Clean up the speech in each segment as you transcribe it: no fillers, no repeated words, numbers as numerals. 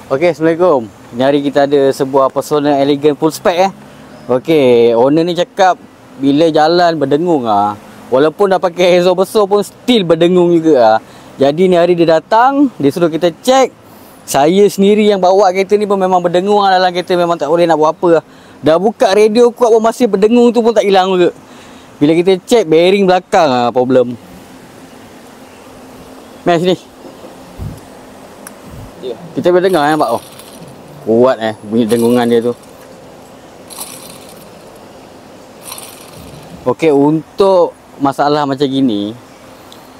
Okey, Assalamualaikum. Ni hari kita ada sebuah Persona Elegant full spec Okey, owner ni cakap bila jalan berdengung Walaupun dah pakai exhaust besar pun still berdengung juga Jadi ni hari dia datang, dia suruh kita cek. Saya sendiri yang bawa kereta ni pun memang berdengung dalam kereta, memang tak boleh nak buat apa Dah buka radio kuat pun masih berdengung tu pun tak hilang juga. Bila kita cek bearing belakang problem. Mari sini. Kita boleh dengar nampak kuat bunyi dengungan dia tu. Okey, untuk masalah macam gini,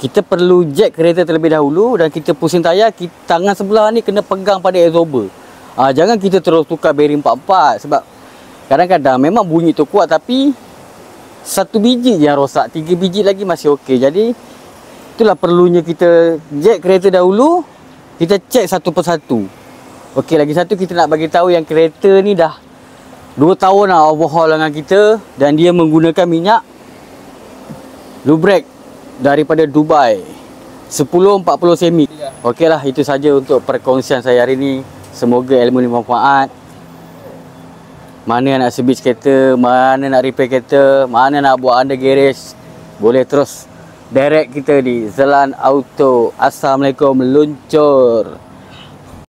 kita perlu jack kereta terlebih dahulu dan kita pusing tayar, tangan sebelah ni kena pegang pada absorber. Jangan kita terus tukar bearing 44 sebab kadang-kadang memang bunyi tu kuat tapi satu biji je yang rosak, 3 biji lagi masih okey. Jadi itulah perlunya kita jack kereta dahulu, kita cek satu persatu. Okey, lagi satu kita nak bagi tahu yang kereta ni dah 2 tahun overhaul dengan kita dan dia menggunakan minyak lubrek daripada Dubai 1040 semi. Okeylah, itu saja untuk perkongsian saya hari ni. Semoga ilmu ni bermanfaat. Mana nak servis kereta, mana nak repair kereta, mana nak buat under garage, boleh terus direct kita di Zelan Auto. Assalamualaikum, luncur.